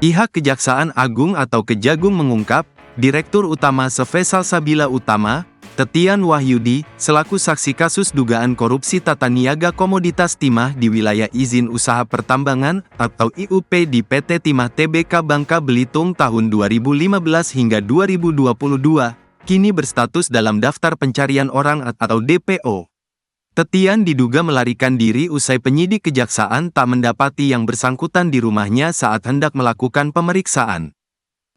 Pihak Kejaksaan Agung atau Kejagung mengungkap, Direktur Utama CV Salsabila Utama, Tetian Wahyudi, selaku saksi kasus dugaan korupsi tata niaga komoditas timah di wilayah izin usaha pertambangan atau IUP di PT Timah Tbk Bangka Belitung tahun 2015 hingga 2022, kini berstatus dalam daftar pencarian orang atau DPO. Tetian diduga melarikan diri usai penyidik kejaksaan tak mendapati yang bersangkutan di rumahnya saat hendak melakukan pemeriksaan.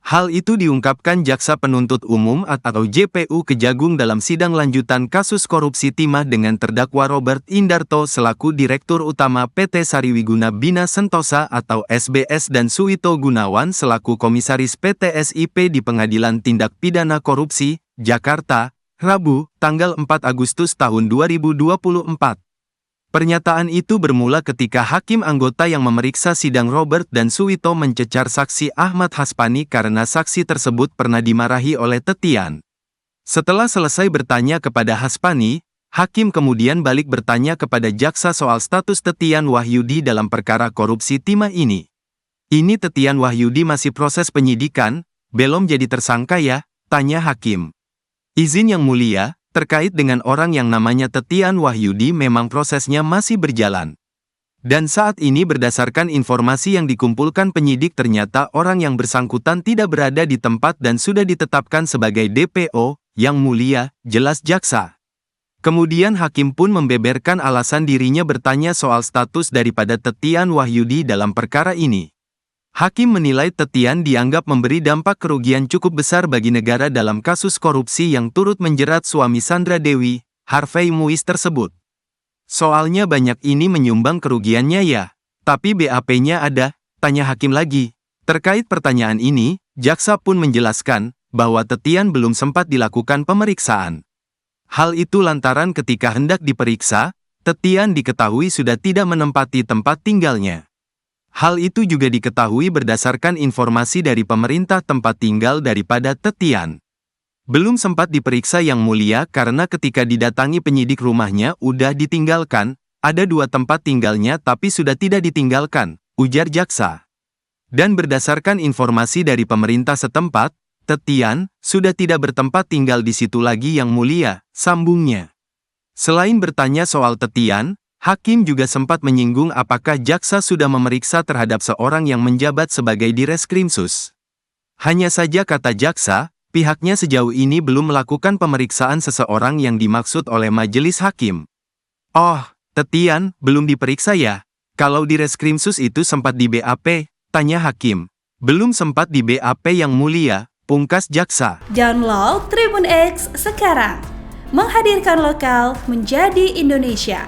Hal itu diungkapkan Jaksa Penuntut Umum atau JPU Kejagung dalam sidang lanjutan kasus korupsi timah dengan terdakwa Robert Indarto selaku Direktur Utama PT Sariwiguna Bina Sentosa atau SBS dan Suwito Gunawan selaku Komisaris PT SIP di Pengadilan Tindak Pidana Korupsi, Jakarta, Rabu, tanggal 4 Agustus tahun 2024. Pernyataan itu bermula ketika hakim anggota yang memeriksa sidang Robert dan Suwito mencecar saksi Ahmad Haspani karena saksi tersebut pernah dimarahi oleh Tetian. Setelah selesai bertanya kepada Haspani, hakim kemudian balik bertanya kepada jaksa soal status Tetian Wahyudi dalam perkara korupsi timah ini. Ini Tetian Wahyudi masih proses penyidikan, belum jadi tersangka ya? Tanya hakim. Izin Yang Mulia, terkait dengan orang yang namanya Tetian Wahyudi memang prosesnya masih berjalan. Dan saat ini berdasarkan informasi yang dikumpulkan penyidik ternyata orang yang bersangkutan tidak berada di tempat dan sudah ditetapkan sebagai DPO, Yang Mulia, jelas jaksa. Kemudian hakim pun membeberkan alasan dirinya bertanya soal status daripada Tetian Wahyudi dalam perkara ini. Hakim menilai Tetian dianggap memberi dampak kerugian cukup besar bagi negara dalam kasus korupsi yang turut menjerat suami Sandra Dewi, Harvey Muiz tersebut. Soalnya banyak ini menyumbang kerugiannya ya, tapi BAP-nya ada, tanya hakim lagi. Terkait pertanyaan ini, jaksa pun menjelaskan bahwa Tetian belum sempat dilakukan pemeriksaan. Hal itu lantaran ketika hendak diperiksa, Tetian diketahui sudah tidak menempati tempat tinggalnya. Hal itu juga diketahui berdasarkan informasi dari pemerintah tempat tinggal daripada Tetian. Belum sempat diperiksa Yang Mulia karena ketika didatangi penyidik rumahnya udah ditinggalkan, ada 2 tempat tinggalnya tapi sudah tidak ditinggalkan, ujar jaksa. Dan berdasarkan informasi dari pemerintah setempat, Tetian sudah tidak bertempat tinggal di situ lagi Yang Mulia, sambungnya. Selain bertanya soal Tetian, hakim juga sempat menyinggung apakah jaksa sudah memeriksa terhadap seorang yang menjabat sebagai Direskrimsus. Hanya saja kata jaksa, pihaknya sejauh ini belum melakukan pemeriksaan seseorang yang dimaksud oleh majelis hakim. Oh, Tetian, belum diperiksa ya? Kalau Direskrimsus itu sempat di BAP, tanya hakim. Belum sempat di BAP Yang Mulia, pungkas jaksa. Download Tribun X sekarang. Menghadirkan lokal menjadi Indonesia.